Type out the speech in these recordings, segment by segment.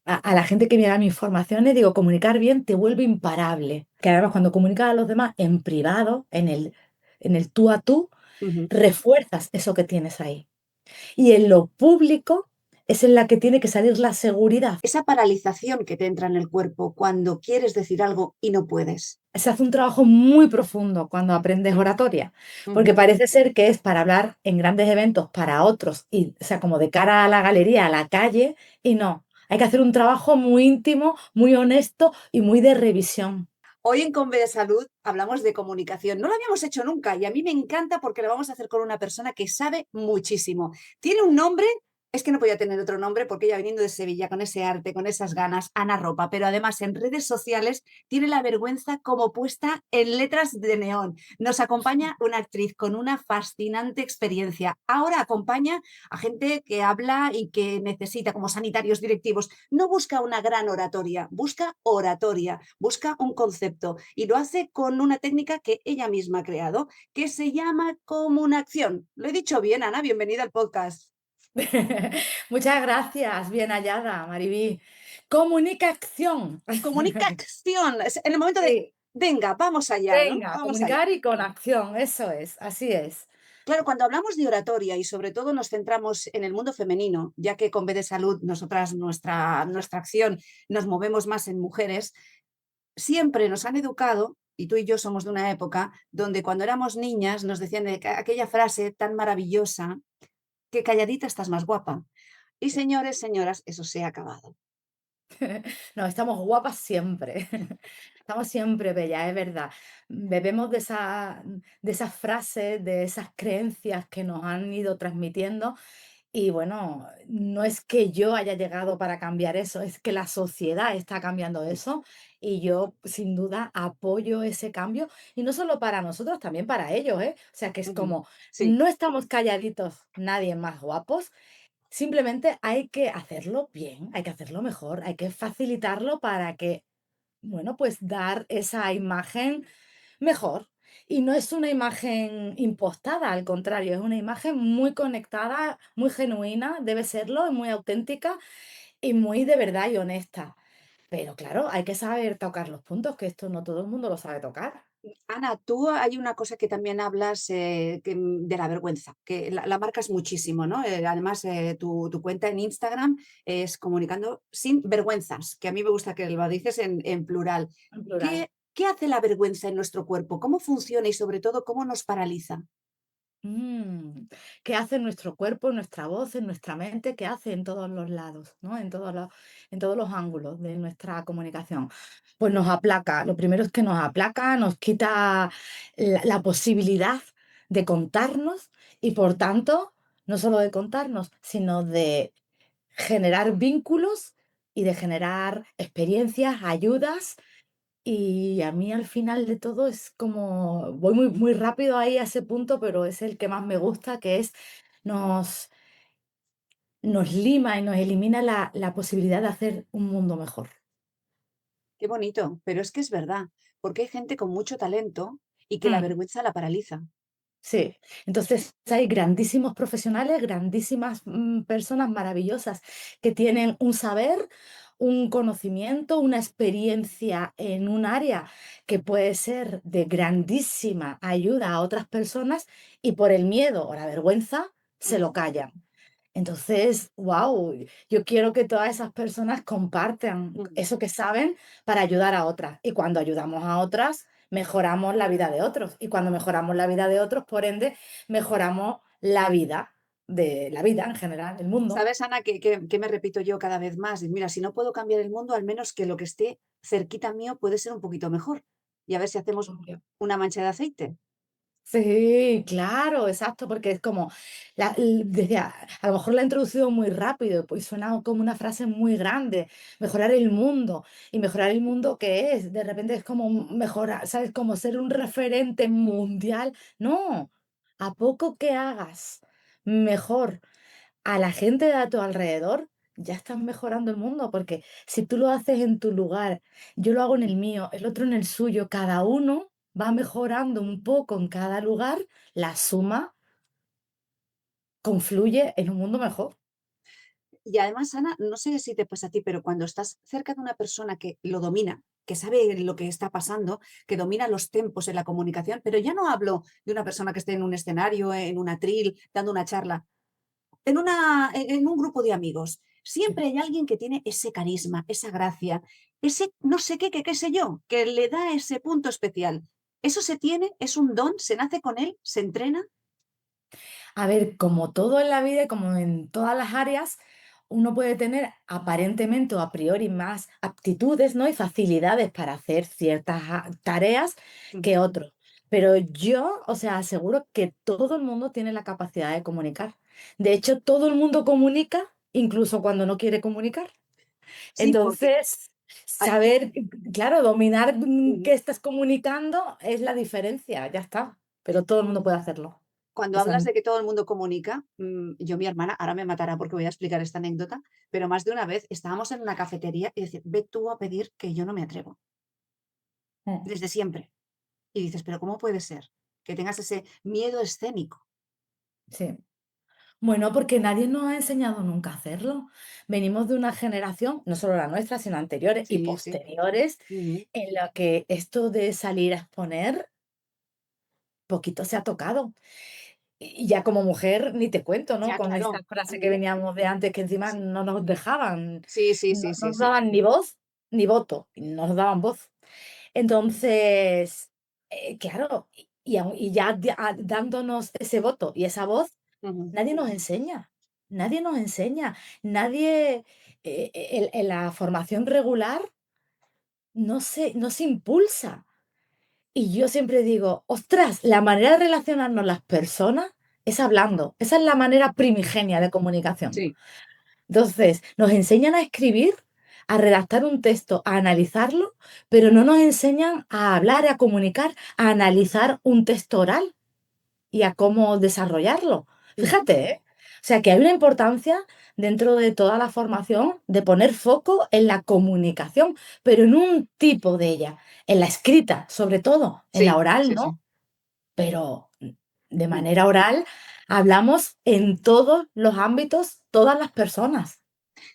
a la gente que me da mis formaciones, digo, comunicar bien te vuelve imparable. Que además cuando comunicas a los demás en privado, en el tú a tú, Ujú. refuerzas eso que tienes ahí. Y en lo público es en la que tiene que salir la seguridad. Esa paralización que te entra en el cuerpo cuando quieres decir algo y no puedes. Se hace un trabajo muy profundo cuando aprendes oratoria, porque Ujú. parece ser que es para hablar en grandes eventos para otros, y, o sea, como de cara a la galería, a la calle, y no. Hay que hacer un trabajo muy íntimo, muy honesto y muy de revisión. Hoy en Conve de Salud hablamos de comunicación. No lo habíamos hecho nunca y a mí me encanta porque lo vamos a hacer con una persona que sabe muchísimo. Tiene un nombre, es que no podía tener otro nombre porque ella viniendo de Sevilla con ese arte, con esas ganas, Ana Ropa, pero además en redes sociales tiene la vergüenza como puesta en letras de neón. Nos acompaña una actriz con una fascinante experiencia. Ahora acompaña a gente que habla y que necesita, como sanitarios directivos, no busca una gran oratoria, busca un concepto y lo hace con una técnica que ella misma ha creado, que se llama comunicación. Lo he dicho bien, Ana, bienvenida al podcast. Muchas gracias, bien hallada, Maribí. Comunicación. Comunicación, es en el momento de, Sí, venga, vamos allá, ¿no? venga, Vamos allá. comunicar y con acción, eso es, así es. Claro, cuando hablamos de oratoria y sobre todo nos centramos en el mundo femenino, ya que con B de Salud, nosotras, nuestra acción, nos movemos más en mujeres, siempre nos han educado, y tú y yo somos de una época, donde cuando éramos niñas nos decían aquella frase tan maravillosa, que calladita estás más guapa. Y señores, señoras, eso se ha acabado. No, estamos guapas siempre. Estamos siempre bellas, es verdad. Bebemos de esas frases, de esas creencias que nos han ido transmitiendo. Y bueno, no es que yo haya llegado para cambiar eso, es que la sociedad está cambiando eso y yo sin duda apoyo ese cambio y no solo para nosotros, también para ellos, ¿eh? O sea que es Ujú. como, Sí, no estamos calladitos, nadie más guapos, simplemente hay que hacerlo bien, hay que hacerlo mejor, hay que facilitarlo para que, bueno, pues dar esa imagen mejor. Y no es una imagen impostada, al contrario, es una imagen muy conectada, muy genuina, debe serlo, muy auténtica y muy de verdad y honesta. Pero claro, hay que saber tocar los puntos, que esto no todo el mundo lo sabe tocar. Ana, tú hay una cosa que también hablas de la vergüenza, que la marcas muchísimo, ¿no? Además, tu cuenta en Instagram es comunicando sin vergüenzas, que a mí me gusta que lo dices en plural. En plural. ¿Qué hace la vergüenza en nuestro cuerpo? ¿Cómo funciona y sobre todo cómo nos paraliza? Mm, ¿Qué hace nuestro cuerpo, nuestra voz, en nuestra mente? ¿Qué hace en todos los lados, ¿no? En todos los ángulos de nuestra comunicación? Pues nos aplaca. Lo primero es que nos aplaca, nos quita la posibilidad de contarnos y por tanto, no solo de contarnos, sino de generar vínculos y de generar experiencias, ayudas y a mí al final de todo es como, voy muy, muy rápido ahí a ese punto, pero es el que más me gusta, que es nos, nos lima y nos elimina la posibilidad de hacer un mundo mejor. Qué bonito, pero es que es verdad, porque hay gente con mucho talento y que la Mm, vergüenza la paraliza. sí, entonces hay grandísimos profesionales, grandísimas personas maravillosas que tienen un saber, un conocimiento, una experiencia en un área que puede ser de grandísima ayuda a otras personas y por el miedo o la vergüenza se lo Ujú. callan. Entonces, wow, yo quiero que todas esas personas compartan Mm. eso que saben para ayudar a otras. Y cuando ayudamos a otras, mejoramos la vida de otros. Y cuando mejoramos la vida de otros, por ende, mejoramos la vida en general, el mundo. ¿Sabes, Ana, que me repito yo cada vez más? Y mira, si no puedo cambiar el mundo, al menos que lo que esté cerquita mío puede ser un poquito mejor. Y a ver si hacemos una mancha de aceite. Sí, claro, exacto, porque es como, desde a lo mejor la he introducido muy rápido, pues suena como una frase muy grande, mejorar el mundo. ¿Y mejorar el mundo qué es? De repente es como mejorar, ¿sabes? Como ser un referente mundial. No, a poco que hagas mejor a la gente de a tu alrededor, ya estás mejorando el mundo, porque si tú lo haces en tu lugar, yo lo hago en el mío, el otro en el suyo, cada uno va mejorando un poco en cada lugar, la suma confluye en un mundo mejor. Y además, Ana, no sé si te pasa a ti, pero cuando estás cerca de una persona que lo domina, que sabe lo que está pasando, que domina los tempos en la comunicación, pero ya no hablo de una persona que esté en un escenario, en un atril, dando una charla, en un grupo de amigos. Sí. Siempre hay alguien que tiene ese carisma, esa gracia, ese no sé qué, qué sé yo, que le da ese punto especial. ¿Eso se tiene? ¿Es un don? ¿Se nace con él? ¿Se entrena? A ver, como todo en la vida y como en todas las áreas, uno puede tener aparentemente o a priori más aptitudes, ¿no? Y facilidades para hacer ciertas tareas Ujú. que otros. Pero yo, o sea, aseguro que todo el mundo tiene la capacidad de comunicar. De hecho, todo el mundo comunica, incluso cuando no quiere comunicar. Sí, porque Entonces, aquí, saber, claro, dominar ujú, qué estás comunicando es la diferencia, ya está. Pero todo el mundo puede hacerlo. cuando Esa hablas es de que todo el mundo comunica, yo, mi hermana, ahora me matará porque voy a explicar esta anécdota, pero más de una vez estábamos en una cafetería y decir, ve tú a pedir que yo no me atrevo, mm, desde siempre. Y dices, pero ¿cómo puede ser que tengas ese miedo escénico? sí. Bueno, porque nadie nos ha enseñado nunca a hacerlo. Venimos de una generación, no solo la nuestra, sino anteriores y Sí, sí. posteriores, Ujú. en la que esto de salir a exponer poquito se ha tocado. Y ya como mujer ni te cuento, ¿no? Ya, Con esta claro. frase que Ujú. veníamos de antes, que encima Sí, no nos dejaban, sí, sí, no sí, sí, nos sí. daban ni voz ni voto, y no nos daban voz. Entonces, claro, y ya dándonos ese voto y esa voz, Ujú. nadie nos enseña, nadie nos enseña, nadie, en la formación regular no se impulsa. Y yo siempre digo: "Ostras, la manera de relacionarnos las personas es hablando". Esa es la manera primigenia de comunicación. Sí, Entonces, nos enseñan a escribir, a redactar un texto, a analizarlo, pero no nos enseñan a hablar, a comunicar, a analizar un texto oral y a cómo desarrollarlo. mm, Fíjate, ¿eh? O sea, que hay una importancia dentro de toda la formación de poner foco en la comunicación, pero en un tipo de ella, en la escrita, sobre todo, en la sí, oral, sí, ¿no? sí. Pero de Mm. manera oral hablamos en todos los ámbitos, todas las personas.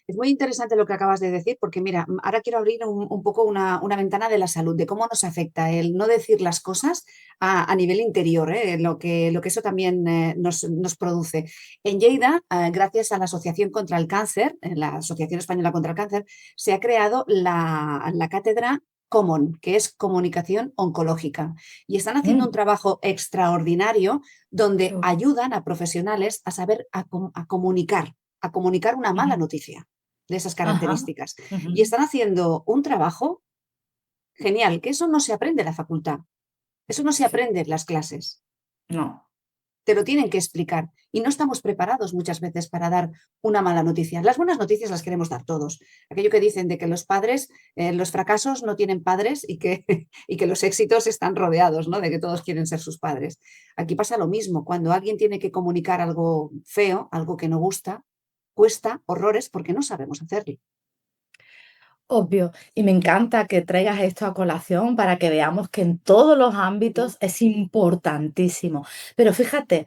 Es muy interesante lo que acabas de decir, porque mira, ahora quiero abrir un poco una ventana de la salud, de cómo nos afecta el no decir las cosas a nivel interior, ¿eh? Lo que eso también nos produce. En Lleida, gracias a la Asociación contra el Cáncer, la Asociación Española contra el Cáncer, se ha creado la cátedra Common, que es comunicación oncológica. Y están haciendo un Mm, trabajo extraordinario qué donde bueno. ayudan a profesionales a saber a comunicar una mala Ujú. noticia de esas Ajá. características. Y Ujú. están haciendo un trabajo genial, que eso no se aprende en la facultad, eso no se Sí. aprende en las clases, No. te lo tienen que explicar y no estamos preparados muchas veces para dar una mala noticia. Las buenas noticias las queremos dar todos. Aquello que dicen de que los padres, los fracasos no tienen padres y que, y que los éxitos están rodeados, ¿no? De que todos quieren ser sus padres. Aquí pasa lo mismo, cuando alguien tiene que comunicar algo feo, algo que no gusta, cuesta horrores porque no sabemos hacerlo. Obvio. Y me encanta que traigas esto a colación para que veamos que en todos los ámbitos es importantísimo. Pero fíjate,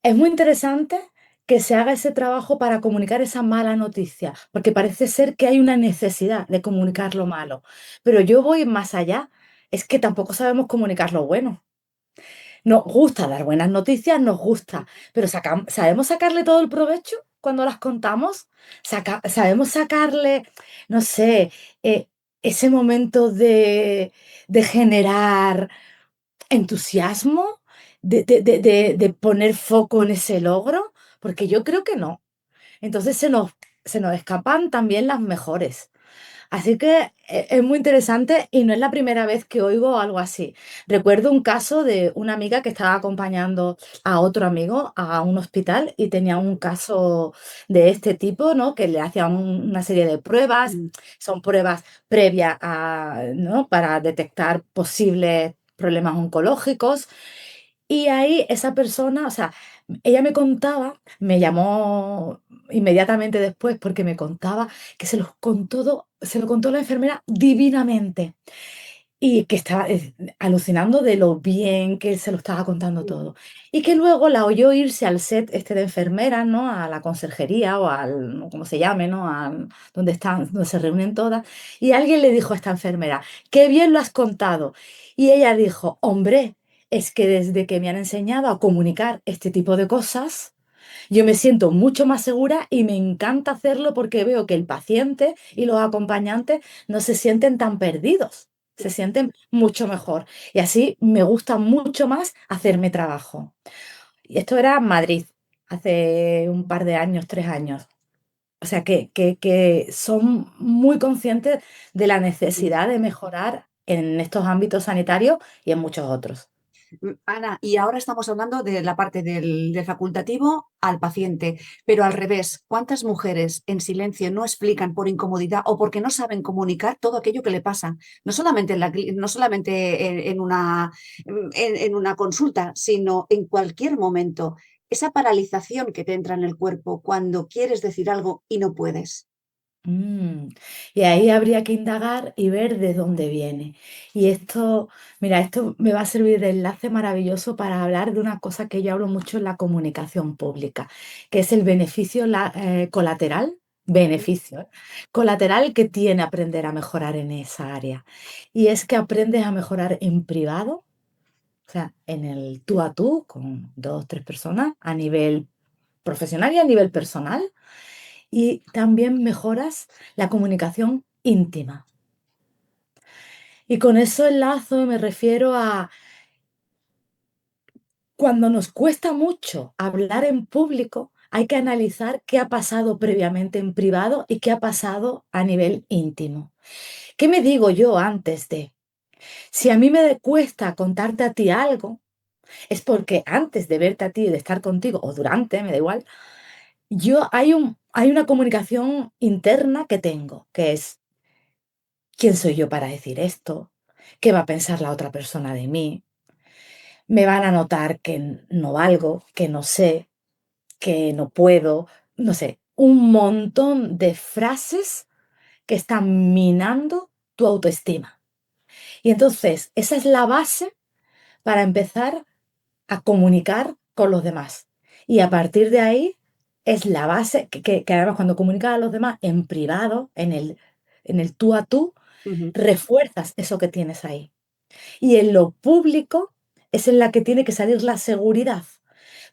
es muy interesante que se haga ese trabajo para comunicar esa mala noticia, porque parece ser que hay una necesidad de comunicar lo malo. Pero yo voy más allá, es que tampoco sabemos comunicar lo bueno. Nos gusta dar buenas noticias, nos gusta, pero ¿sabemos sacarle todo el provecho cuando las contamos? ¿Sabemos sacarle, no sé, eh, ese momento de generar entusiasmo, de poner foco en ese logro? Porque yo creo que no. Entonces se nos escapan también las mejores. Así que es muy interesante y no es la primera vez que oigo algo así. Recuerdo un caso de una amiga que estaba acompañando a otro amigo a un hospital y tenía un caso de este tipo, ¿no? Que le hacían una serie de pruebas, Mm, son pruebas previas a, ¿no? Para detectar posibles problemas oncológicos. Y ahí esa persona, o sea, ella me contaba, me llamó inmediatamente después porque me contaba que se lo contó la enfermera divinamente. y que estaba alucinando de lo bien que él se lo estaba contando todo. Y que luego la oyó irse al set este de enfermera, ¿no? A la conserjería o al, no, como se llame, ¿no? Donde están, donde se reúnen todas. Y alguien le dijo a esta enfermera, qué bien lo has contado. Y ella dijo, hombre, es que desde que me han enseñado a comunicar este tipo de cosas, yo me siento mucho más segura y me encanta hacerlo porque veo que el paciente y los acompañantes no se sienten tan perdidos, se sienten mucho mejor. Y así me gusta mucho más hacer mi trabajo. Y esto era en Madrid, hace un par de años, 3 años. O sea que son muy conscientes de la necesidad de mejorar en estos ámbitos sanitarios y en muchos otros. Ana, y ahora estamos hablando de la parte del facultativo al paciente, pero al revés, ¿cuántas mujeres en silencio no explican por incomodidad o porque no saben comunicar todo aquello que le pasa? No solamente no solamente en una consulta, sino en cualquier momento. Esa paralización que te entra en el cuerpo cuando quieres decir algo y no puedes. Mm, Y ahí habría que indagar y ver de dónde viene. Y esto, mira, esto me va a servir de enlace maravilloso para hablar de una cosa que yo hablo mucho en la comunicación pública, que es el beneficio colateral, beneficio, colateral que tiene aprender a mejorar en esa área. Y es que aprendes a mejorar en privado, o sea, en el tú a tú, con dos, tres personas, a nivel profesional y a nivel personal y también mejoras la comunicación íntima. Y con eso enlazo y me refiero a cuando nos cuesta mucho hablar en público, hay que analizar qué ha pasado previamente en privado y qué ha pasado a nivel íntimo. ¿Qué me digo yo antes de? Si a mí me cuesta contarte a ti algo, es porque antes de verte a ti, de estar contigo, o durante, me da igual, hay una comunicación interna que tengo, que es ¿quién soy yo para decir esto? ¿Qué va a pensar la otra persona de mí? Me van a notar que no valgo, que no sé, que no puedo, no sé, un montón de frases que están minando tu autoestima. Y entonces, esa es la base para empezar a comunicar con los demás. Y a partir de ahí es la base que además cuando comunicas a los demás en privado, en el tú a tú, Ujú, refuerzas eso que tienes ahí. Y en lo público es en la que tiene que salir la seguridad.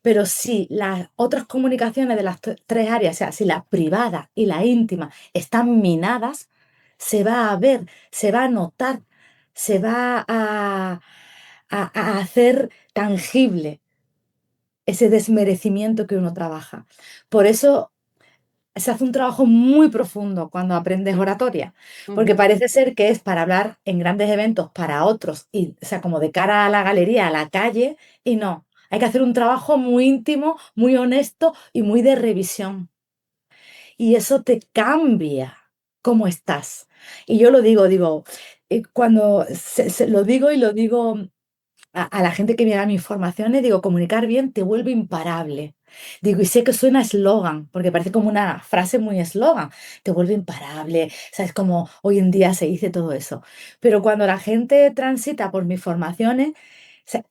Pero si las otras comunicaciones de las tres áreas, o sea, si la privada y la íntima están minadas, se va a ver, se va a notar, se va a hacer tangible ese desmerecimiento que uno trabaja. Por eso se hace un trabajo muy profundo cuando aprendes oratoria, porque ujú. parece ser que es para hablar en grandes eventos para otros, y, o sea, como de cara a la galería, a la calle, y no. Hay que hacer un trabajo muy íntimo, muy honesto y muy de revisión. Y eso te cambia cómo estás. Y yo lo digo, cuando lo digo y lo digo a la gente que me da mis formaciones, digo, comunicar bien te vuelve imparable. Digo, y sé que suena eslogan, porque parece como una frase muy eslogan, te vuelve imparable, sabes como hoy en día se dice todo eso. Pero cuando la gente transita por mis formaciones,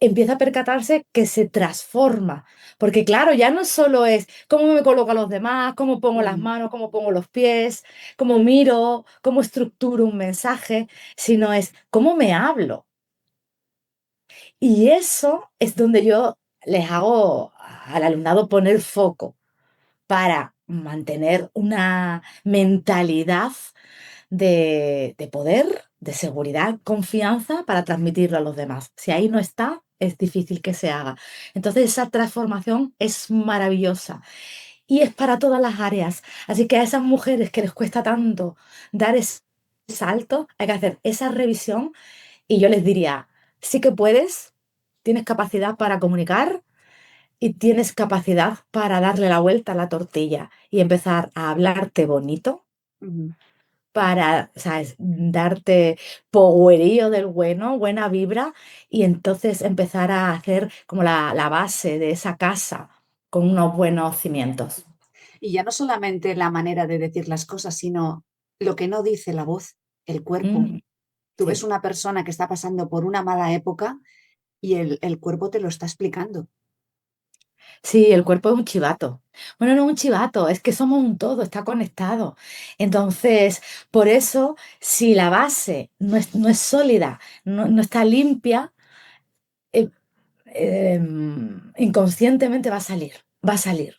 empieza a percatarse que se transforma, porque claro, ya no solo es cómo me coloco a los demás, cómo pongo las Ujú. manos, cómo pongo los pies, cómo miro, cómo estructuro un mensaje, sino es cómo me hablo. Y eso es donde yo les hago al alumnado poner foco para mantener una mentalidad de poder, de seguridad, confianza para transmitirlo a los demás. Si ahí no está, es difícil que se haga. Entonces esa transformación es maravillosa y es para todas las áreas. Así que a esas mujeres que les cuesta tanto dar ese salto, hay que hacer esa revisión y yo les diría, sí que puedes, tienes capacidad para comunicar y tienes capacidad para darle la vuelta a la tortilla y empezar a hablarte bonito Ujú. para, ¿sabes? Darte powerío del bueno, buena vibra y entonces empezar a hacer como la base de esa casa con unos buenos cimientos. Y ya no solamente la manera de decir las cosas, sino lo que no dice la voz, el cuerpo, Mm. Tú ves sí. una persona que está pasando por una mala época y el cuerpo te lo está explicando. Sí, el cuerpo es un chivato. Bueno, no es un chivato, es que somos un todo, está conectado. Entonces, por eso, si la base no es sólida, no está limpia, eh, inconscientemente va a salir, va a salir.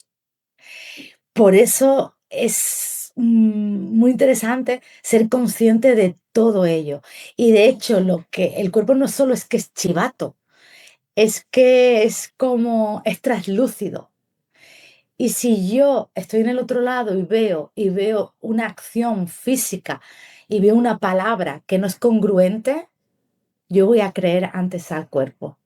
Por eso es muy interesante ser consciente de todo ello. Y de hecho, lo que el cuerpo no solo es que es chivato, es que es como es traslúcido. Y si yo estoy en el otro lado y veo una acción física y veo una palabra que no es congruente, yo voy a creer antes al cuerpo.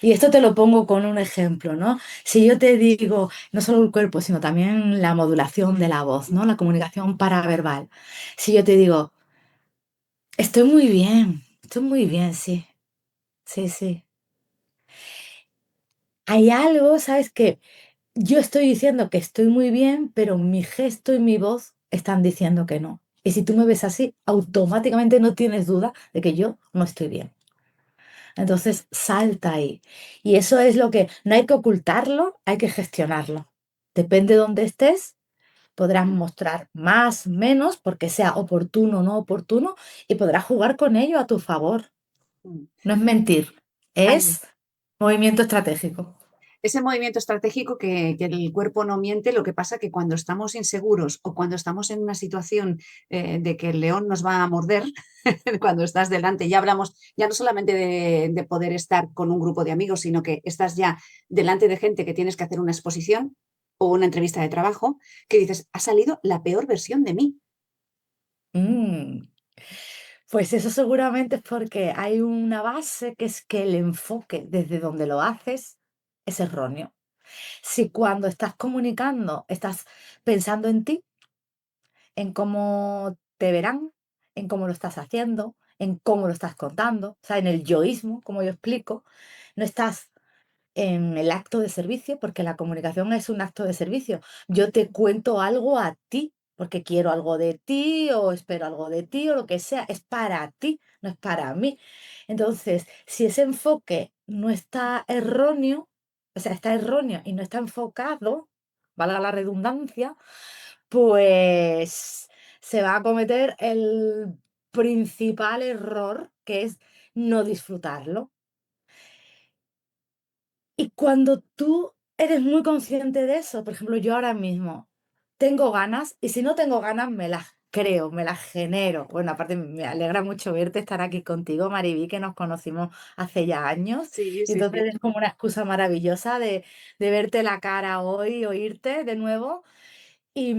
Y esto te lo pongo con un ejemplo, ¿no? Si yo te digo, no solo el cuerpo, sino también la modulación de la voz, ¿no? La comunicación paraverbal. Si yo te digo, estoy muy bien, sí, sí, sí. Hay algo, ¿sabes? Que yo estoy diciendo que estoy muy bien, pero mi gesto y mi voz están diciendo que no. Y si tú me ves así, automáticamente no tienes duda de que yo no estoy bien. Entonces, salta ahí. Y eso es lo que no hay que ocultarlo, hay que gestionarlo. Depende de dónde estés, podrás mostrar más, menos, porque sea oportuno o no oportuno, y podrás jugar con ello a tu favor. Mm. No es mentir, Ay, es movimiento estratégico. ese movimiento estratégico que el cuerpo no miente, lo que pasa que cuando estamos inseguros o cuando estamos en una situación de que el león nos va a morder, cuando estás delante, ya hablamos ya no solamente de poder estar con un grupo de amigos, sino que estás ya delante de gente que tienes que hacer una exposición o una entrevista de trabajo, que dices, ha salido la peor versión de mí. Mm. Pues eso seguramente es porque hay una base que es que el enfoque desde donde lo haces es erróneo. Si cuando estás comunicando estás pensando en ti, en cómo te verán, en cómo lo estás haciendo, en cómo lo estás contando, o sea, en el yoísmo, como yo explico, no estás en el acto de servicio, porque la comunicación es un acto de servicio. Yo te cuento algo a ti, porque quiero algo de ti o espero algo de ti o lo que sea, es para ti, no es para mí. Entonces, si ese enfoque no está erróneo, o sea, está erróneo y no está enfocado, valga la redundancia, pues se va a cometer el principal error, que es no disfrutarlo. Y cuando tú eres muy consciente de eso, por ejemplo, yo ahora mismo tengo ganas y si no tengo ganas me las creo, me las genero. Bueno, aparte me alegra mucho verte, estar aquí contigo, Mariví, que nos conocimos hace ya años. Sí, Y sí, entonces sí. es como una excusa maravillosa de verte la cara hoy, oírte de nuevo. Y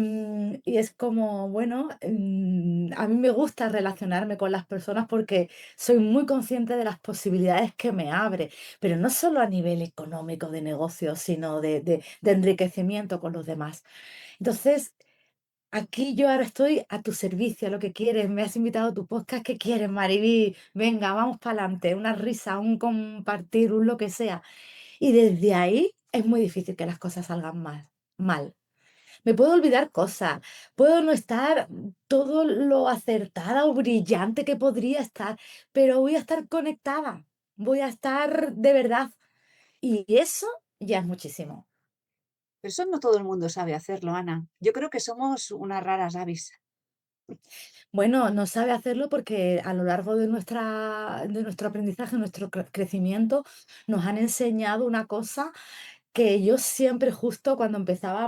es como, bueno, a mí me gusta relacionarme con las personas porque soy muy consciente de las posibilidades que me abre, pero no solo a nivel económico de negocio, sino de enriquecimiento con los demás. Entonces, aquí yo ahora estoy a tu servicio, lo que quieres. Me has invitado a tu podcast, ¿qué quieres, Mariví? Venga, vamos para adelante, una risa, un compartir, un lo que sea. Y desde ahí es muy difícil que las cosas salgan mal. Me puedo olvidar cosas, puedo no estar todo lo acertada o brillante que podría estar, pero voy a estar conectada, voy a estar de verdad. Y eso ya es muchísimo. Pero eso no todo el mundo sabe hacerlo, Ana. Yo creo que somos unas raras avis. Bueno, no sabe hacerlo porque a lo largo de nuestro aprendizaje, nuestro crecimiento, nos han enseñado una cosa que yo siempre justo cuando empezaba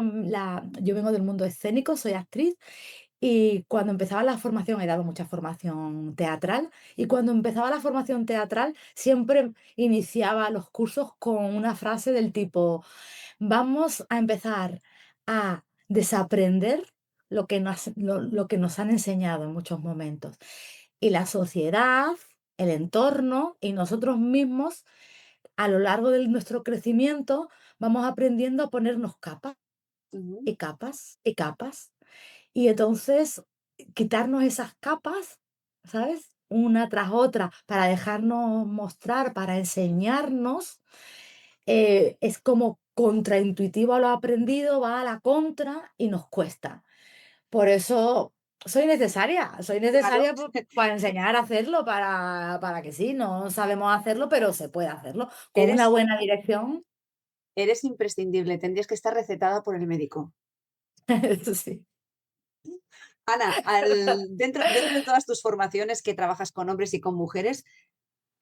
yo vengo del mundo escénico, soy actriz. Y cuando empezaba la formación, he dado mucha formación teatral, y cuando empezaba la formación teatral, siempre iniciaba los cursos con una frase del tipo, vamos a empezar a desaprender lo que nos han enseñado en muchos momentos. Y la sociedad, el entorno y nosotros mismos, a lo largo de nuestro crecimiento, vamos aprendiendo a ponernos capas Ujú, y capas y capas. Y entonces, quitarnos esas capas, ¿sabes? Una tras otra, para dejarnos mostrar, para enseñarnos, es como contraintuitivo a lo aprendido, va a la contra y nos cuesta. Por eso soy Claro, necesaria para enseñar a hacerlo, para que sí, no sabemos hacerlo, pero se puede hacerlo. Con una eres buena dirección, eres imprescindible, tendrías que estar recetada por el médico. eso sí. Ana, dentro de todas tus formaciones que trabajas con hombres y con mujeres,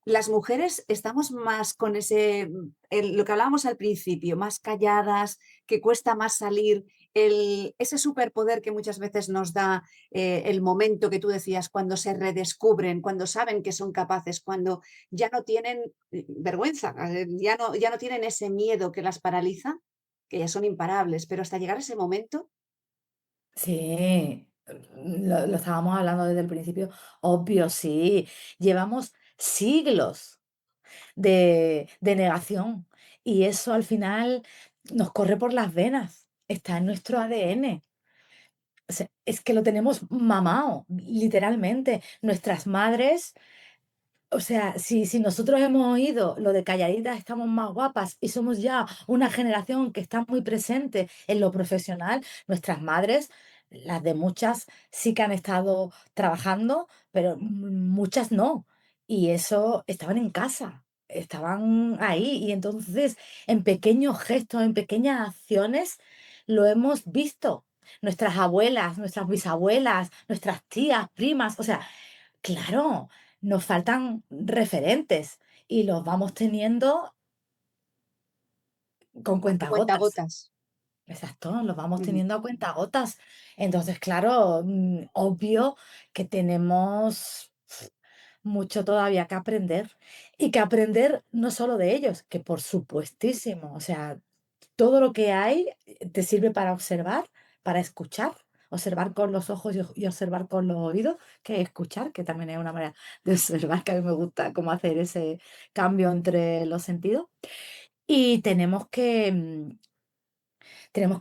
las mujeres estamos más con ese, lo que hablábamos al principio, más calladas, que cuesta más salir, ese superpoder que muchas veces nos da el momento que tú decías, cuando se redescubren, cuando saben que son capaces, cuando ya no tienen vergüenza, ya no tienen ese miedo que las paraliza, que ya son imparables, pero hasta llegar a ese momento, Sí, lo estábamos hablando desde el principio. Obvio, sí. Llevamos siglos de negación y eso al final nos corre por las venas. Está en nuestro ADN. O sea, es que lo tenemos mamado, literalmente. Nuestras madres, o sea, si nosotros hemos oído lo de calladitas estamos más guapas y somos ya una generación que está muy presente en lo profesional, nuestras madres, las de muchas sí que han estado trabajando, pero muchas no. Y eso estaban en casa, estaban ahí. Y entonces, en pequeños gestos, en pequeñas acciones, lo hemos visto. Nuestras abuelas, nuestras bisabuelas, nuestras tías, primas, o sea, claro, nos faltan referentes y los vamos teniendo con a cuentagotas. cuentagotas. Exacto, los vamos Ujú, teniendo a cuentagotas. Entonces, claro, obvio que tenemos mucho todavía que aprender y que aprender no solo de ellos, que por supuestísimo, o sea, todo lo que hay te sirve para observar, para escuchar, observar con los ojos y observar con los oídos, que escuchar, que también es una manera de observar, que a mí me gusta cómo hacer ese cambio entre los sentidos. Y tenemos que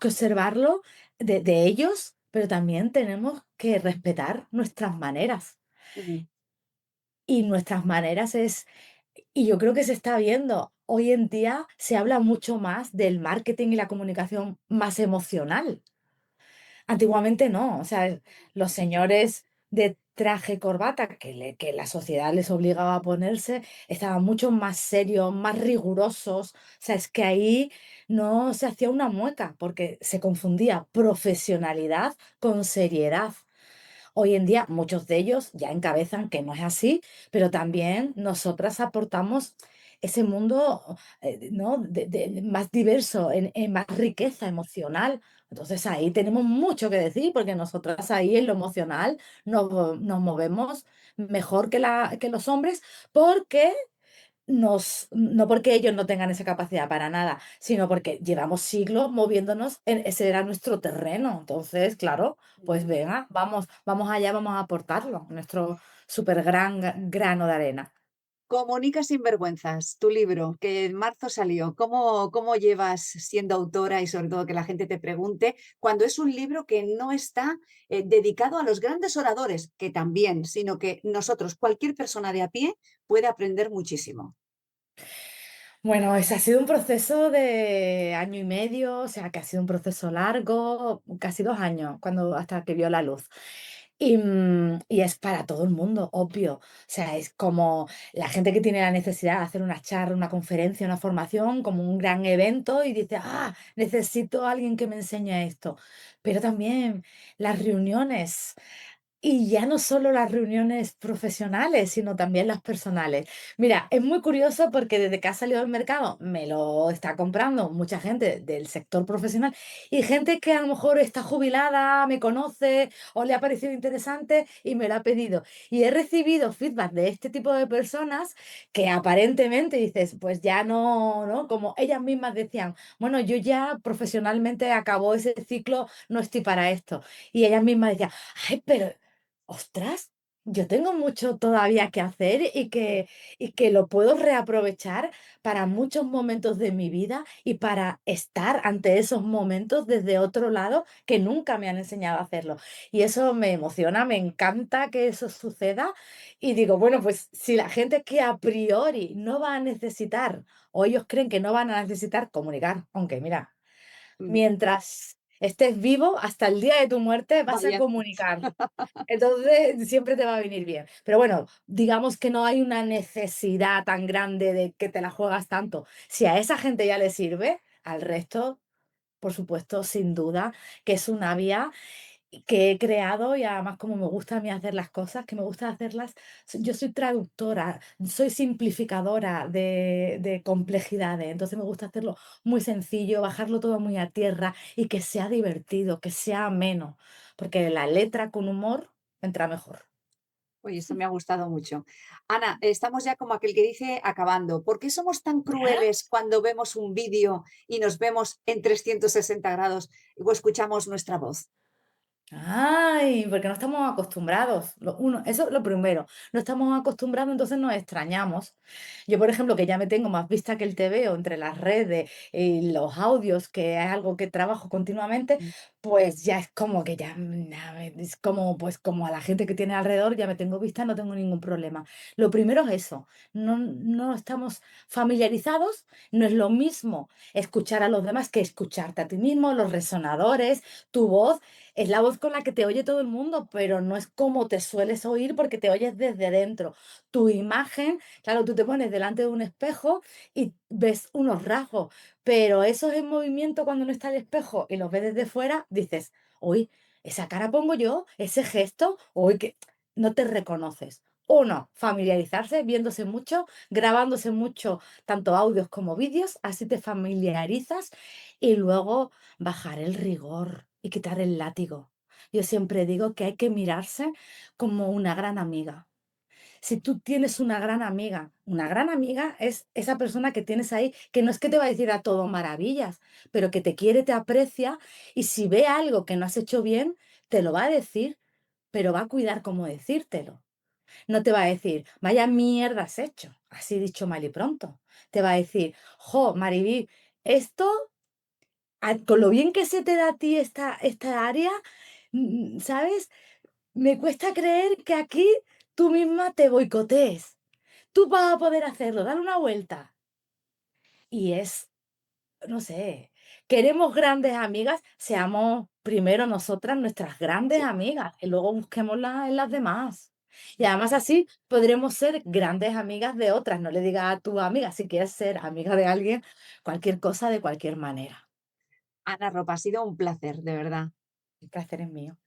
observarlo de ellos, pero también tenemos que respetar nuestras maneras. ujú. Y nuestras maneras y yo creo que se está viendo, hoy en día se habla mucho más del marketing y la comunicación más emocional. Antiguamente no, o sea, los señores de traje y corbata que la sociedad les obligaba a ponerse estaban mucho más serios, más rigurosos. O sea, es que ahí no se hacía una mueca porque se confundía profesionalidad con seriedad. Hoy en día muchos de ellos ya encabezan que no es así, pero también nosotras aportamos ese mundo, ¿no? Más diverso, en más riqueza emocional. Entonces ahí tenemos mucho que decir, porque nosotras ahí en lo emocional nos movemos mejor que los hombres, porque no porque ellos no tengan esa capacidad para nada, sino porque llevamos siglos moviéndonos, ese era nuestro terreno. Entonces, claro, pues venga, vamos allá, vamos a aportarlo, nuestro súper gran grano de arena. Comunica sin vergüenzas, tu libro, que en marzo salió. ¿Cómo llevas siendo autora y sobre todo que la gente te pregunte cuando es un libro que no está dedicado a los grandes oradores, que también, sino que nosotros, cualquier persona de a pie, puede aprender muchísimo? Bueno, ese ha sido un proceso de año y medio, o sea, que ha sido un proceso largo, casi 2 años, hasta que vio la luz. Y es para todo el mundo, obvio. O sea, es como la gente que tiene la necesidad de hacer una charla, una conferencia, una formación, como un gran evento y dice, necesito a alguien que me enseñe esto. Pero también las reuniones. Y ya no solo las reuniones profesionales, sino también las personales. Mira, es muy curioso porque desde que ha salido al mercado me lo está comprando mucha gente del sector profesional y gente que a lo mejor está jubilada, me conoce o le ha parecido interesante y me lo ha pedido. Y he recibido feedback de este tipo de personas que aparentemente dices, pues ya no, ¿no? Como ellas mismas decían, bueno, yo ya profesionalmente acabó ese ciclo, no estoy para esto. Y ellas mismas decían, ay, pero ostras, yo tengo mucho todavía que hacer y que lo puedo reaprovechar para muchos momentos de mi vida y para estar ante esos momentos desde otro lado que nunca me han enseñado a hacerlo. Y eso me emociona, me encanta que eso suceda. Y digo, bueno, pues si la gente que a priori no va a necesitar o ellos creen que no van a necesitar comunicar, aunque mira, Mm, mientras estés vivo, hasta el día de tu muerte vas a Vaya, comunicar. Entonces, siempre te va a venir bien. Pero bueno, digamos que no hay una necesidad tan grande de que te la juegas tanto. Si a esa gente ya le sirve, al resto, por supuesto, sin duda, que es una vía que he creado y además como me gusta a mí hacer las cosas, que me gusta hacerlas, yo soy traductora, soy simplificadora de complejidades, entonces me gusta hacerlo muy sencillo, bajarlo todo muy a tierra y que sea divertido, que sea ameno, porque la letra con humor entra mejor. oye, esto me ha gustado mucho. Ana, estamos ya como aquel que dice acabando. ¿Por qué somos tan crueles cuando vemos un vídeo y nos vemos en 360 grados o escuchamos nuestra voz? Ay, porque no estamos acostumbrados. Eso es lo primero. No estamos acostumbrados, entonces nos extrañamos. Yo, por ejemplo, que ya me tengo más vista que el TVO entre las redes y los audios, que es algo que trabajo continuamente, Mm. pues ya es como que ya, es como, pues como a la gente que tiene alrededor, ya me tengo vista, no tengo ningún problema. Lo primero es eso. No estamos familiarizados, no es lo mismo escuchar a los demás que escucharte a ti mismo, los resonadores, tu voz. Es la voz con la que te oye todo el mundo, pero no es como te sueles oír porque te oyes desde dentro. Tu imagen, claro, tú te pones delante de un espejo y ves unos rasgos, pero esos en movimiento cuando no está el espejo y los ves desde fuera, dices, uy, esa cara pongo yo, ese gesto, uy, que no te reconoces. Uno, familiarizarse, viéndose mucho, grabándose mucho, tanto audios como vídeos, así te familiarizas y luego bajar el rigor y quitar el látigo. Yo siempre digo que hay que mirarse como una gran amiga. Si tú tienes una gran amiga es esa persona que tienes ahí, que no es que te va a decir a todo maravillas, pero que te quiere, te aprecia y si ve algo que no has hecho bien, te lo va a decir, pero va a cuidar cómo decírtelo. No te va a decir, vaya mierda has hecho, así dicho mal y pronto. Te va a decir, jo, Mariví, esto con lo bien que se te da a ti esta área, ¿sabes? Me cuesta creer que aquí tú misma te boicotees. Tú vas a poder hacerlo, dale una vuelta. Y es, no sé, queremos grandes amigas, seamos primero nosotras nuestras grandes Sí. amigas y luego busquémoslas en las demás. Y además así podremos ser grandes amigas de otras. No le digas a tu amiga si quieres ser amiga de alguien, cualquier cosa de cualquier manera. Ana Ropa, ha sido un placer, de verdad. El placer es mío.